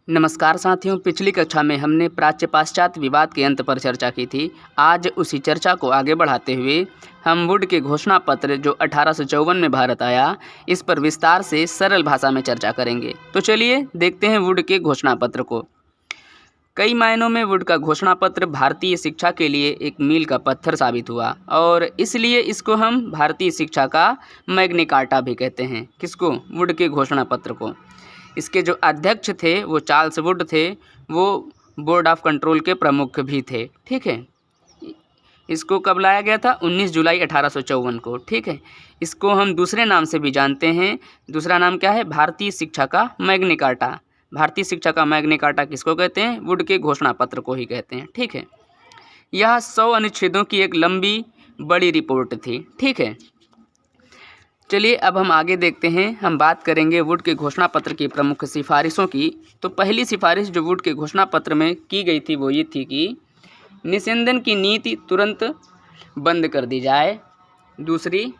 नमस्कार साथियों, पिछली कक्षा में हमने प्राच्य पाश्चात्य विवाद के अंत पर चर्चा की थी। आज उसी चर्चा को आगे बढ़ाते हुए हम वुड के घोषणा पत्र जो 1854 में भारत आया, इस पर विस्तार से सरल भाषा में चर्चा करेंगे। तो चलिए देखते हैं वुड के घोषणा पत्र को। कई मायनों में वुड का घोषणा पत्र भारतीय शिक्षा के लिए एक मील का पत्थर साबित हुआ और इसलिए इसको हम भारतीय शिक्षा का मैग्ना कार्टा भी कहते हैं। किसको? वुड के घोषणा पत्र को। इसके जो अध्यक्ष थे वो चार्ल्स वुड थे, वो बोर्ड ऑफ कंट्रोल के प्रमुख भी थे। ठीक है, इसको कब लाया गया था? 19 जुलाई 1854 को। ठीक है, इसको हम दूसरे नाम से भी जानते हैं। दूसरा नाम क्या है? भारतीय शिक्षा का मैग्ना कार्टा। भारतीय शिक्षा का मैग्ना कार्टा किसको कहते हैं? वुड के घोषणा पत्र को ही कहते हैं। ठीक है, यह 100 अनुच्छेदों की एक लंबी बड़ी रिपोर्ट थी। ठीक है, चलिए अब हम आगे देखते हैं। हम बात करेंगे वुड के घोषणा पत्र की प्रमुख सिफारिशों की। तो पहली सिफारिश जो वुड के घोषणा पत्र में की गई थी वो ये थी कि निस्यंदन की नीति तुरंत बंद कर दी जाए। दूसरी,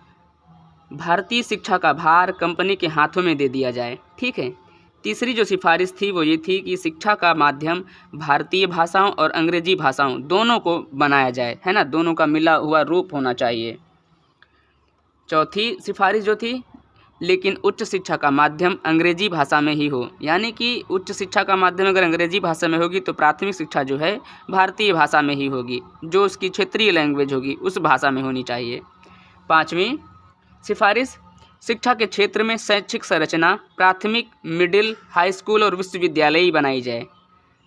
भारतीय शिक्षा का भार कंपनी के हाथों में दे दिया जाए। ठीक है, तीसरी जो सिफारिश थी वो ये थी कि शिक्षा का माध्यम भारतीय भाषाओं और अंग्रेजी भाषाओं दोनों को बनाया जाए, है ना, दोनों का मिला हुआ रूप होना चाहिए। चौथी सिफारिश जो थी, लेकिन उच्च शिक्षा का माध्यम अंग्रेजी भाषा में ही हो, यानी कि उच्च शिक्षा का माध्यम अगर अंग्रेजी भाषा में होगी तो प्राथमिक शिक्षा जो है भारतीय भाषा में ही होगी, जो उसकी क्षेत्रीय लैंग्वेज होगी उस भाषा में होनी चाहिए। पाँचवीं सिफारिश, शिक्षा के क्षेत्र में शैक्षिक संरचना प्राथमिक, मिडिल, हाई स्कूल और विश्वविद्यालय बनाई जाए।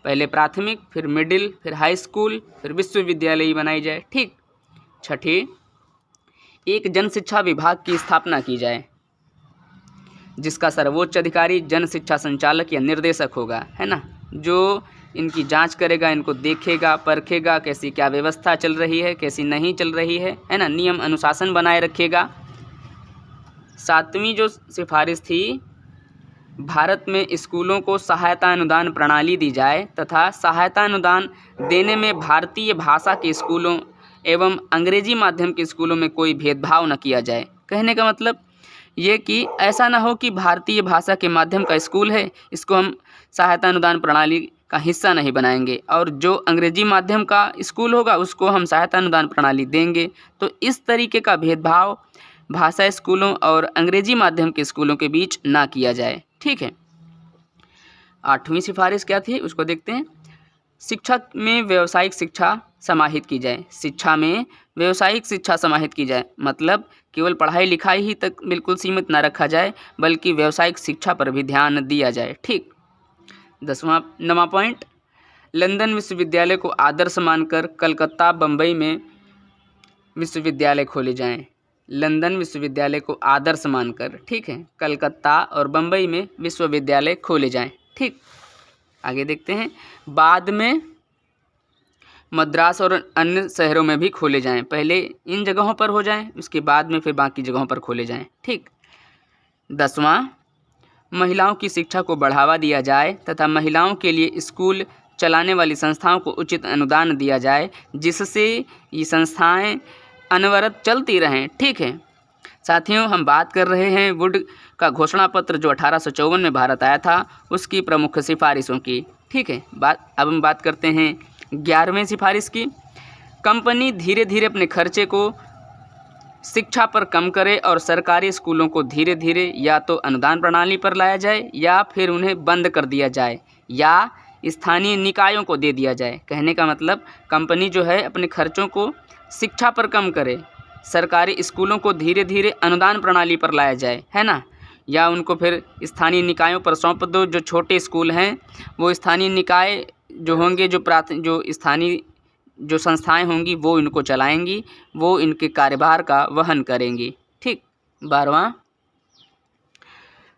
पहले प्राथमिक, फिर मिडिल, फिर हाई स्कूल, फिर विश्वविद्यालय बनाई जाए। ठीक। छठी, एक जन शिक्षा विभाग की स्थापना की जाए जिसका सर्वोच्च अधिकारी जन शिक्षा संचालक या निर्देशक होगा, है ना, जो इनकी जांच करेगा, इनको देखेगा, परखेगा कैसी क्या व्यवस्था चल रही है, कैसी नहीं चल रही है ना, नियम अनुशासन बनाए रखेगा। सातवीं जो सिफारिश थी, भारत में स्कूलों को सहायता अनुदान प्रणाली दी जाए तथा सहायता अनुदान देने में भारतीय भाषा के स्कूलों एवं अंग्रेजी माध्यम के स्कूलों में कोई भेदभाव न किया जाए। कहने का मतलब ये कि ऐसा ना हो कि भारतीय भाषा के माध्यम का स्कूल है, इसको हम सहायता अनुदान प्रणाली का हिस्सा नहीं बनाएंगे, और जो अंग्रेजी माध्यम का स्कूल होगा उसको हम सहायता अनुदान प्रणाली देंगे। तो इस तरीके का भेदभाव भाषा स्कूलों और अंग्रेजी माध्यम के स्कूलों के बीच ना किया जाए। ठीक है। आठवीं सिफारिश क्या थी उसको देखते हैं। शिक्षा में व्यावसायिक शिक्षा समाहित की जाए। शिक्षा में व्यावसायिक शिक्षा समाहित की जाए मतलब केवल पढ़ाई लिखाई ही तक बिल्कुल सीमित ना रखा जाए, बल्कि व्यावसायिक शिक्षा पर भी ध्यान दिया जाए। ठीक। 9वां पॉइंट, लंदन विश्वविद्यालय को आदर्श मानकर कलकत्ता, बम्बई में विश्वविद्यालय खोले जाएं। लंदन विश्वविद्यालय को आदर्श मानकर, ठीक है, कलकत्ता और बम्बई में विश्वविद्यालय खोले जाएं। ठीक। आगे देखते हैं। बाद में मद्रास और अन्य शहरों में भी खोले जाएं। पहले इन जगहों पर हो जाएं, उसके बाद में फिर बाकी जगहों पर खोले जाएं। ठीक। 10वां, महिलाओं की शिक्षा को बढ़ावा दिया जाए तथा महिलाओं के लिए स्कूल चलाने वाली संस्थाओं को उचित अनुदान दिया जाए, जिससे ये संस्थाएं अनवरत चलती रहें। ठीक है साथियों, हम बात कर रहे हैं वुड का घोषणा पत्र जो 1854 में भारत आया था, उसकी प्रमुख सिफारिशों की। ठीक है, अब हम बात करते हैं 11वें सिफारिश की। कंपनी धीरे धीरे अपने खर्चे को शिक्षा पर कम करे और सरकारी स्कूलों को धीरे धीरे या तो अनुदान प्रणाली पर लाया जाए या फिर उन्हें बंद कर दिया जाए या स्थानीय निकायों को दे दिया जाए। कहने का मतलब कंपनी जो है अपने खर्चों को शिक्षा पर कम करे, सरकारी स्कूलों को धीरे धीरे अनुदान प्रणाली पर लाया जाए, है ना, या उनको फिर स्थानीय निकायों पर सौंप दो। जो छोटे स्कूल हैं वो स्थानीय निकाय जो होंगे, जो स्थानीय जो संस्थाएं होंगी वो इनको चलाएंगी, वो इनके कार्यभार का वहन करेंगी। ठीक। 12वां,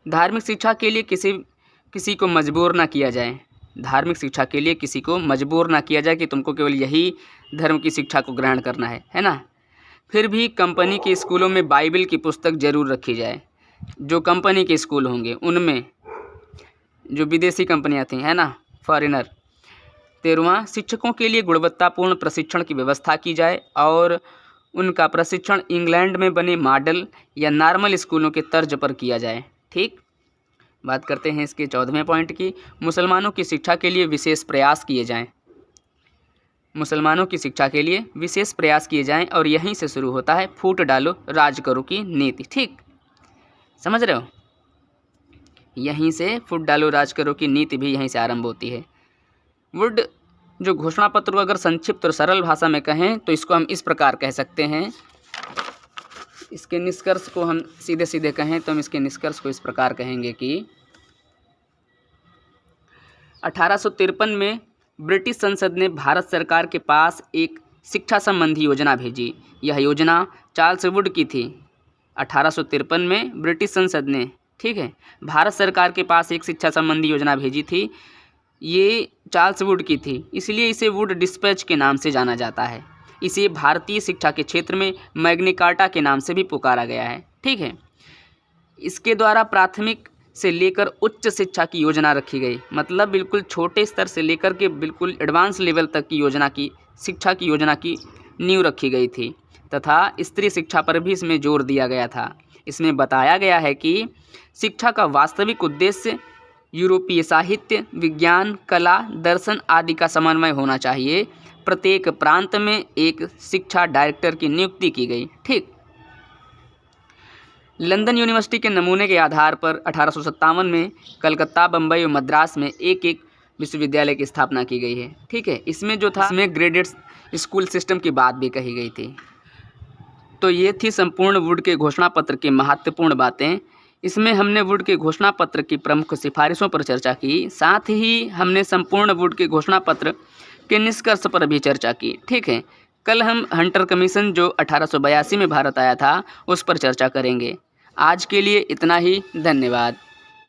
धार्मिक शिक्षा के लिए किसी को मजबूर ना किया जाए। धार्मिक शिक्षा के लिए किसी को मजबूर ना किया जाए कि तुमको केवल यही धर्म की शिक्षा को ग्रहण करना है ना। फिर भी कंपनी के स्कूलों में बाइबल की पुस्तक जरूर रखी जाए। जो कंपनी के स्कूल होंगे उनमें जो विदेशी कंपनियां थी, है ना, फॉरेनर। 13वां, शिक्षकों के लिए गुणवत्तापूर्ण प्रशिक्षण की व्यवस्था की जाए और उनका प्रशिक्षण इंग्लैंड में बने मॉडल या नॉर्मल स्कूलों के तर्ज पर किया जाए। ठीक। बात करते हैं इसके 14वें पॉइंट की, मुसलमानों की शिक्षा के लिए विशेष प्रयास किए जाएं। मुसलमानों की शिक्षा के लिए विशेष प्रयास किए जाएं और यहीं से शुरू होता है फूट डालो राज करो की नीति। ठीक, समझ रहे हो, यहीं से फूट डालो राज करो की नीति भी यहीं से आरंभ होती है। वुड जो घोषणा पत्र को अगर संक्षिप्त और सरल भाषा में कहें तो इसको हम इस प्रकार कह सकते हैं, इसके निष्कर्ष को हम सीधे सीधे कहें तो हम इसके निष्कर्ष को इस प्रकार कहेंगे कि 1853 में ब्रिटिश संसद ने भारत सरकार के पास एक शिक्षा संबंधी योजना भेजी। यह योजना चार्ल्स वुड की थी। 1853 में ब्रिटिश संसद ने, ठीक है, भारत सरकार के पास एक शिक्षा संबंधी योजना भेजी थी। ये चार्ल्स वुड की थी, इसलिए इसे वुड डिस्पैच के नाम से जाना जाता है। इसे भारतीय शिक्षा के क्षेत्र में मैग्ना कार्टा के नाम से भी पुकारा गया है। ठीक है, इसके द्वारा प्राथमिक से लेकर उच्च शिक्षा की योजना रखी गई, मतलब बिल्कुल छोटे स्तर से लेकर के बिल्कुल एडवांस लेवल तक की योजना की शिक्षा की योजना की नींव रखी गई थी तथा स्त्री शिक्षा पर भी इसमें जोर दिया गया था। इसमें बताया गया है कि शिक्षा का वास्तविक उद्देश्य यूरोपीय साहित्य, विज्ञान, कला, दर्शन आदि का समन्वय होना चाहिए। प्रत्येक प्रांत में एक शिक्षा डायरेक्टर की नियुक्ति की गई। ठीक, लंदन यूनिवर्सिटी के नमूने के आधार पर 1857 में कलकत्ता, बम्बई और मद्रास में एक एक विश्वविद्यालय की स्थापना की गई है। ठीक है, इसमें जो था इसमें ग्रेडेड स्कूल सिस्टम की बात भी कही गई थी। तो ये थी संपूर्ण वुड के घोषणा पत्र की महत्वपूर्ण बातें। इसमें हमने वुड के घोषणा पत्र की प्रमुख सिफारिशों पर चर्चा की, साथ ही हमने संपूर्ण वुड के घोषणा पत्र के निष्कर्ष पर भी चर्चा की। ठीक है, कल हम हंटर कमीशन जो 1882 में भारत आया था उस पर चर्चा करेंगे। आज के लिए इतना ही, धन्यवाद।